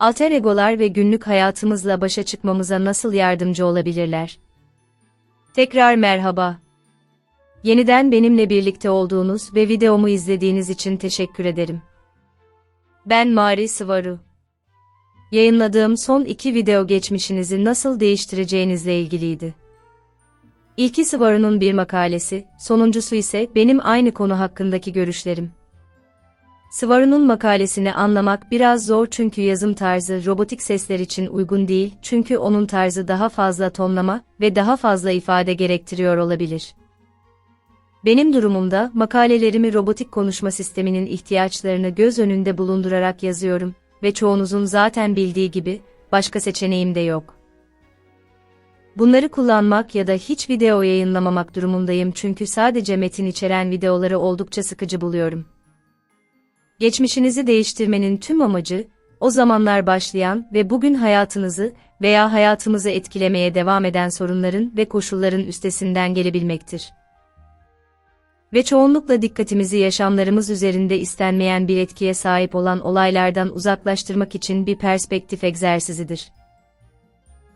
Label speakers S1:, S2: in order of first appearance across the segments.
S1: Alter egolar ve günlük hayatımızla başa çıkmamıza nasıl yardımcı olabilirler? Tekrar merhaba. Yeniden benimle birlikte olduğunuz ve videomu izlediğiniz için teşekkür ederim. Ben Mari Sıvaru. Yayınladığım son 2 video geçmişinizi nasıl değiştireceğinizle ilgiliydi. İlki Sıvaru'nun bir makalesi, sonuncusu ise benim aynı konu hakkındaki görüşlerim. Sıvaru'nun makalesini anlamak biraz zor çünkü yazım tarzı robotik sesler için uygun değil, çünkü onun tarzı daha fazla tonlama ve daha fazla ifade gerektiriyor olabilir. Benim durumumda makalelerimi robotik konuşma sisteminin ihtiyaçlarını göz önünde bulundurarak yazıyorum ve çoğunuzun zaten bildiği gibi başka seçeneğim de yok. Bunları kullanmak ya da hiç video yayınlamamak durumundayım çünkü sadece metin içeren videoları oldukça sıkıcı buluyorum. Geçmişinizi değiştirmenin tüm amacı, o zamanlar başlayan ve bugün hayatınızı veya hayatımızı etkilemeye devam eden sorunların ve koşulların üstesinden gelebilmektir. Ve çoğunlukla dikkatimizi yaşamlarımız üzerinde istenmeyen bir etkiye sahip olan olaylardan uzaklaştırmak için bir perspektif egzersizidir.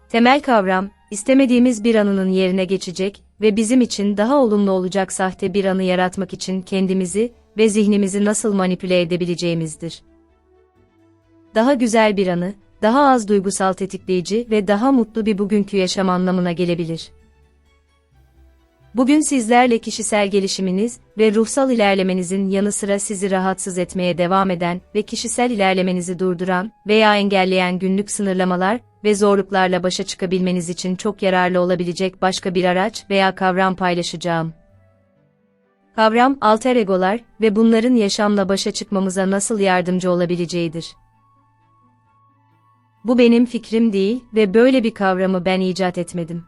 S1: Temel kavram, istemediğimiz bir anının yerine geçecek ve bizim için daha olumlu olacak sahte bir anı yaratmak için kendimizi ve zihnimizi nasıl manipüle edebileceğimizdir. Daha güzel bir anı, daha az duygusal tetikleyici ve daha mutlu bir bugünkü yaşam anlamına gelebilir. Bugün sizlerle kişisel gelişiminiz ve ruhsal ilerlemenizin yanı sıra sizi rahatsız etmeye devam eden ve kişisel ilerlemenizi durduran veya engelleyen günlük sınırlamalar ve zorluklarla başa çıkabilmeniz için çok yararlı olabilecek başka bir araç veya kavram paylaşacağım. Kavram, alter egolar ve bunların yaşamla başa çıkmamıza nasıl yardımcı olabileceğidir. Bu benim fikrim değil ve böyle bir kavramı ben icat etmedim.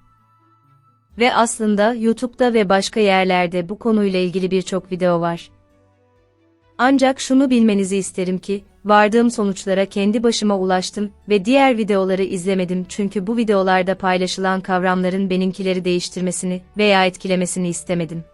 S1: Ve aslında YouTube'da ve başka yerlerde bu konuyla ilgili birçok video var. Ancak şunu bilmenizi isterim ki, vardığım sonuçlara kendi başıma ulaştım ve diğer videoları izlemedim çünkü bu videolarda paylaşılan kavramların benimkileri değiştirmesini veya etkilemesini istemedim.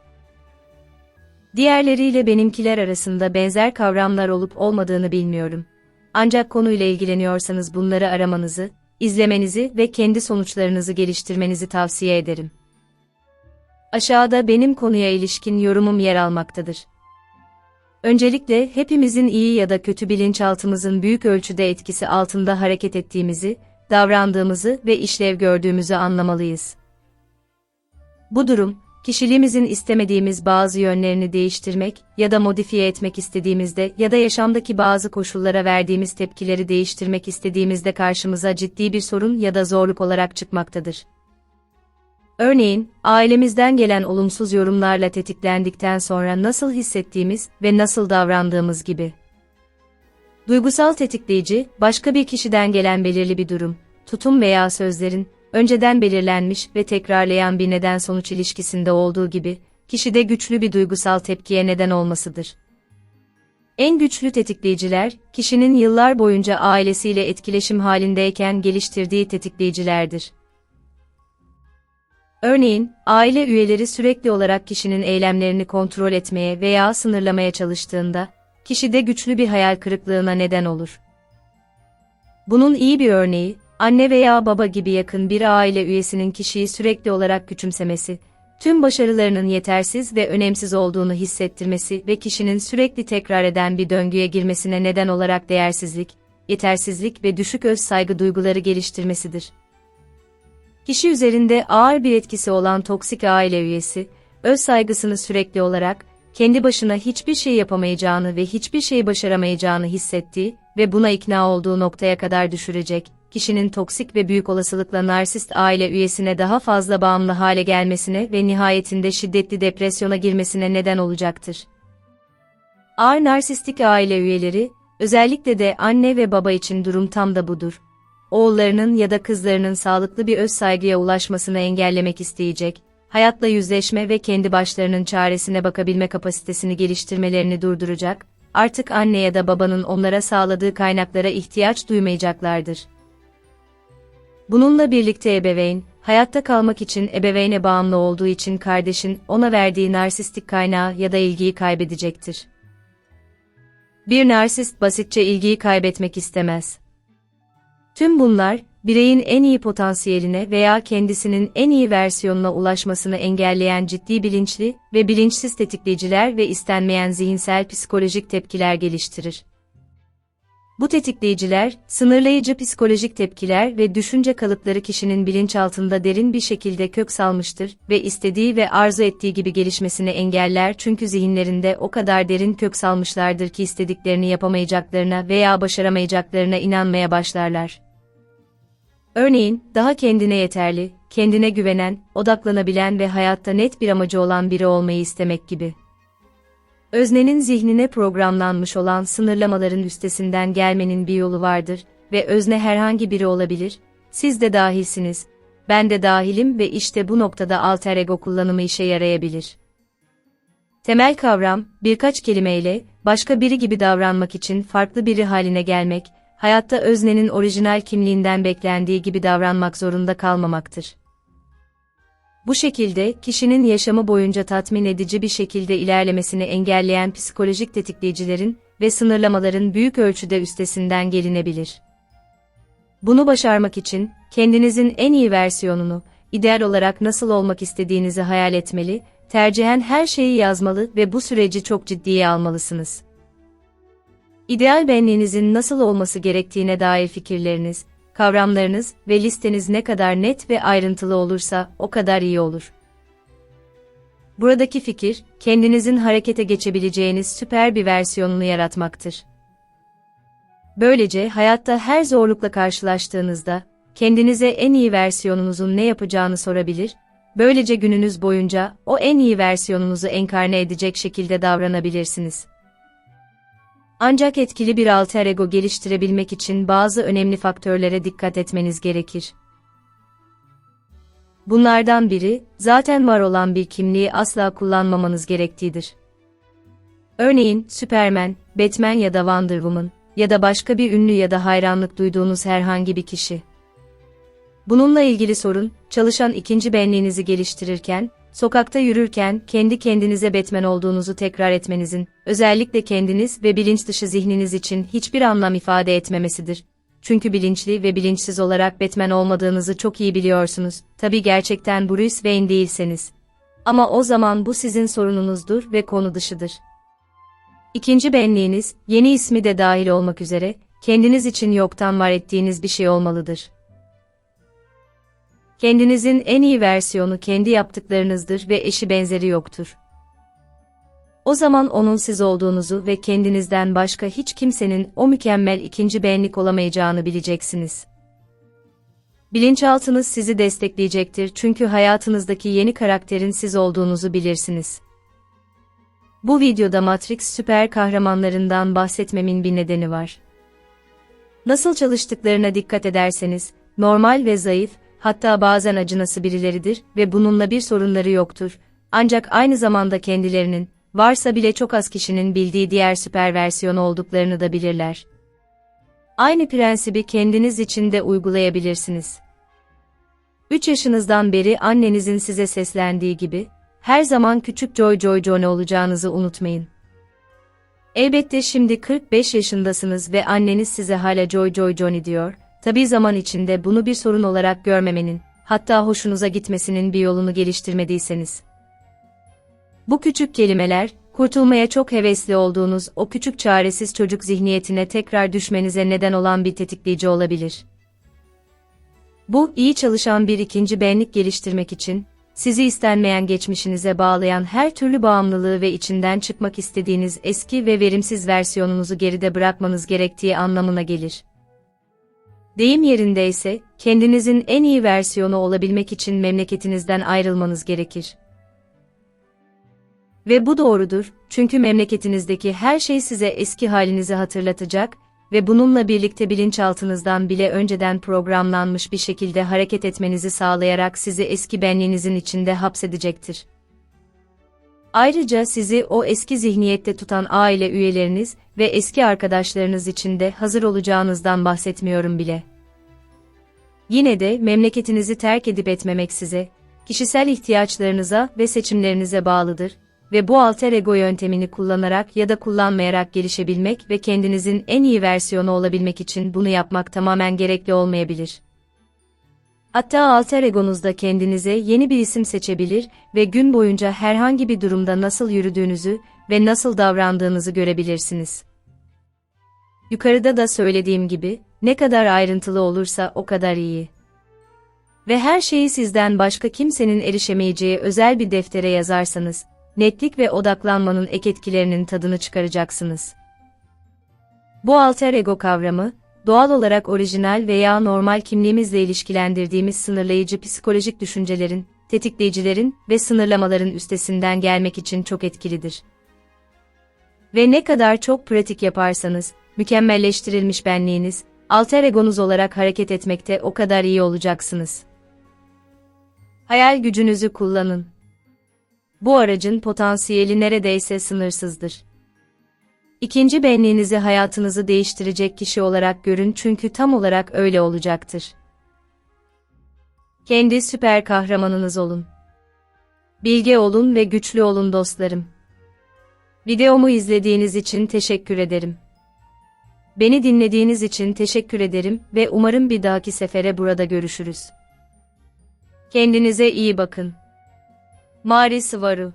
S1: Diğerleriyle benimkiler arasında benzer kavramlar olup olmadığını bilmiyorum. Ancak konuyla ilgileniyorsanız bunları aramanızı, izlemenizi ve kendi sonuçlarınızı geliştirmenizi tavsiye ederim. Aşağıda benim konuya ilişkin yorumum yer almaktadır. Öncelikle hepimizin iyi ya da kötü bilinçaltımızın büyük ölçüde etkisi altında hareket ettiğimizi, davrandığımızı ve işlev gördüğümüzü anlamalıyız. Bu durum, kişiliğimizin istemediğimiz bazı yönlerini değiştirmek ya da modifiye etmek istediğimizde ya da yaşamdaki bazı koşullara verdiğimiz tepkileri değiştirmek istediğimizde karşımıza ciddi bir sorun ya da zorluk olarak çıkmaktadır. Örneğin, ailemizden gelen olumsuz yorumlarla tetiklendikten sonra nasıl hissettiğimiz ve nasıl davrandığımız gibi. Duygusal tetikleyici, başka bir kişiden gelen belirli bir durum, tutum veya sözlerin, önceden belirlenmiş ve tekrarlayan bir neden-sonuç ilişkisinde olduğu gibi, kişide güçlü bir duygusal tepkiye neden olmasıdır. En güçlü tetikleyiciler, kişinin yıllar boyunca ailesiyle etkileşim halindeyken geliştirdiği tetikleyicilerdir. Örneğin, aile üyeleri sürekli olarak kişinin eylemlerini kontrol etmeye veya sınırlamaya çalıştığında, kişide güçlü bir hayal kırıklığına neden olur. Bunun iyi bir örneği, anne veya baba gibi yakın bir aile üyesinin kişiyi sürekli olarak küçümsemesi, tüm başarılarının yetersiz ve önemsiz olduğunu hissettirmesi ve kişinin sürekli tekrar eden bir döngüye girmesine neden olarak değersizlik, yetersizlik ve düşük özsaygı duyguları geliştirmesidir. Kişi üzerinde ağır bir etkisi olan toksik aile üyesi, öz saygısını sürekli olarak, kendi başına hiçbir şey yapamayacağını ve hiçbir şey başaramayacağını hissettiği ve buna ikna olduğu noktaya kadar düşürecek, kişinin toksik ve büyük olasılıkla narsist aile üyesine daha fazla bağımlı hale gelmesine ve nihayetinde şiddetli depresyona girmesine neden olacaktır. Ağır narsistik aile üyeleri, özellikle de anne ve baba için durum tam da budur. Oğullarının ya da kızlarının sağlıklı bir öz saygıya ulaşmasını engellemek isteyecek, hayatla yüzleşme ve kendi başlarının çaresine bakabilme kapasitesini geliştirmelerini durduracak, artık anne ya da babanın onlara sağladığı kaynaklara ihtiyaç duymayacaklardır. Bununla birlikte ebeveyn, hayatta kalmak için ebeveyne bağımlı olduğu için kardeşin ona verdiği narsistik kaynağı ya da ilgiyi kaybedecektir. Bir narsist basitçe ilgiyi kaybetmek istemez. Tüm bunlar, bireyin en iyi potansiyeline veya kendisinin en iyi versiyonuna ulaşmasını engelleyen ciddi bilinçli ve bilinçsiz tetikleyiciler ve istenmeyen zihinsel psikolojik tepkiler geliştirir. Bu tetikleyiciler, sınırlayıcı psikolojik tepkiler ve düşünce kalıpları kişinin bilinçaltında derin bir şekilde kök salmıştır ve istediği ve arzu ettiği gibi gelişmesini engeller çünkü zihinlerinde o kadar derin kök salmışlardır ki istediklerini yapamayacaklarına veya başaramayacaklarına inanmaya başlarlar. Örneğin, daha kendine yeterli, kendine güvenen, odaklanabilen ve hayatta net bir amacı olan biri olmayı istemek gibi. Öznenin zihnine programlanmış olan sınırlamaların üstesinden gelmenin bir yolu vardır ve özne herhangi biri olabilir, siz de dahilsiniz, ben de dahilim ve işte bu noktada alter ego kullanımı işe yarayabilir. Temel kavram, birkaç kelimeyle, başka biri gibi davranmak için farklı biri haline gelmek, hayatta öznenin orijinal kimliğinden beklendiği gibi davranmak zorunda kalmamaktır. Bu şekilde, kişinin yaşamı boyunca tatmin edici bir şekilde ilerlemesini engelleyen psikolojik tetikleyicilerin ve sınırlamaların büyük ölçüde üstesinden gelinebilir. Bunu başarmak için, kendinizin en iyi versiyonunu, ideal olarak nasıl olmak istediğinizi hayal etmeli, tercihen her şeyi yazmalı ve bu süreci çok ciddiye almalısınız. İdeal benliğinizin nasıl olması gerektiğine dair fikirleriniz, kavramlarınız ve listeniz ne kadar net ve ayrıntılı olursa o kadar iyi olur. Buradaki fikir, kendinizin harekete geçebileceğiniz süper bir versiyonunu yaratmaktır. Böylece hayatta her zorlukla karşılaştığınızda, kendinize en iyi versiyonunuzun ne yapacağını sorabilir, böylece gününüz boyunca o en iyi versiyonunuzu enkarne edecek şekilde davranabilirsiniz. Ancak etkili bir alter ego geliştirebilmek için bazı önemli faktörlere dikkat etmeniz gerekir. Bunlardan biri, zaten var olan bir kimliği asla kullanmamanız gerektiğidir. Örneğin, Superman, Batman ya da Wonder Woman ya da başka bir ünlü ya da hayranlık duyduğunuz herhangi bir kişi. Bununla ilgili sorun, çalışan ikinci benliğinizi geliştirirken, sokakta yürürken kendi kendinize Batman olduğunuzu tekrar etmenizin, özellikle kendiniz ve bilinç dışı zihniniz için hiçbir anlam ifade etmemesidir. Çünkü bilinçli ve bilinçsiz olarak Batman olmadığınızı çok iyi biliyorsunuz, tabii gerçekten Bruce Wayne değilseniz. Ama o zaman bu sizin sorununuzdur ve konu dışıdır. İkinci benliğiniz, yeni ismi de dahil olmak üzere, kendiniz için yoktan var ettiğiniz bir şey olmalıdır. Kendinizin en iyi versiyonu kendi yaptıklarınızdır ve eşi benzeri yoktur. O zaman onun siz olduğunuzu ve kendinizden başka hiç kimsenin o mükemmel ikinci benlik olamayacağını bileceksiniz. Bilinçaltınız sizi destekleyecektir çünkü hayatınızdaki yeni karakterin siz olduğunuzu bilirsiniz. Bu videoda Matrix süper kahramanlarından bahsetmemin bir nedeni var. Nasıl çalıştıklarına dikkat ederseniz, normal ve zayıf, hatta bazen acınası birileridir ve bununla bir sorunları yoktur. Ancak aynı zamanda kendilerinin, varsa bile çok az kişinin bildiği diğer süper versiyon olduklarını da bilirler. Aynı prensibi kendiniz için de uygulayabilirsiniz. 3 yaşınızdan beri annenizin size seslendiği gibi, her zaman küçük Joy Johnny olacağınızı unutmayın. Elbette şimdi 45 yaşındasınız ve anneniz size hala Joy Johnny diyor. Tabii zaman içinde bunu bir sorun olarak görmemenin, hatta hoşunuza gitmesinin bir yolunu geliştirmediyseniz. Bu küçük kelimeler, kurtulmaya çok hevesli olduğunuz o küçük çaresiz çocuk zihniyetine tekrar düşmenize neden olan bir tetikleyici olabilir. Bu, iyi çalışan bir ikinci benlik geliştirmek için, sizi istenmeyen geçmişinize bağlayan her türlü bağımlılığı ve içinden çıkmak istediğiniz eski ve verimsiz versiyonunuzu geride bırakmanız gerektiği anlamına gelir. Deyim yerindeyse, kendinizin en iyi versiyonu olabilmek için memleketinizden ayrılmanız gerekir. Ve bu doğrudur, çünkü memleketinizdeki her şey size eski halinizi hatırlatacak ve bununla birlikte bilinçaltınızdan bile önceden programlanmış bir şekilde hareket etmenizi sağlayarak sizi eski benliğinizin içinde hapsedecektir. Ayrıca sizi o eski zihniyette tutan aile üyeleriniz ve eski arkadaşlarınız için de hazır olacağınızdan bahsetmiyorum bile. Yine de memleketinizi terk edip etmemek size, kişisel ihtiyaçlarınıza ve seçimlerinize bağlıdır. ve bu alter ego yöntemini kullanarak ya da kullanmayarak gelişebilmek ve kendinizin en iyi versiyonu olabilmek için bunu yapmak tamamen gerekli olmayabilir. Hatta alter egonuzda kendinize yeni bir isim seçebilir ve gün boyunca herhangi bir durumda nasıl yürüdüğünüzü ve nasıl davrandığınızı görebilirsiniz. Yukarıda da söylediğim gibi, ne kadar ayrıntılı olursa o kadar iyi. Ve her şeyi sizden başka kimsenin erişemeyeceği özel bir deftere yazarsanız, netlik ve odaklanmanın ek etkilerinin tadını çıkaracaksınız. Bu alter ego kavramı, doğal olarak orijinal veya normal kimliğimizle ilişkilendirdiğimiz sınırlayıcı psikolojik düşüncelerin, tetikleyicilerin ve sınırlamaların üstesinden gelmek için çok etkilidir. Ve ne kadar çok pratik yaparsanız, mükemmelleştirilmiş benliğiniz, alter egonuz olarak hareket etmekte o kadar iyi olacaksınız. Hayal gücünüzü kullanın. Bu aracın potansiyeli neredeyse sınırsızdır. İkinci benliğinizi hayatınızı değiştirecek kişi olarak görün çünkü tam olarak öyle olacaktır. Kendi süper kahramanınız olun. Bilge olun ve güçlü olun dostlarım. Videomu izlediğiniz için teşekkür ederim. Beni dinlediğiniz için teşekkür ederim ve umarım bir dahaki sefere burada görüşürüz. Kendinize iyi bakın. Mari Sıvaru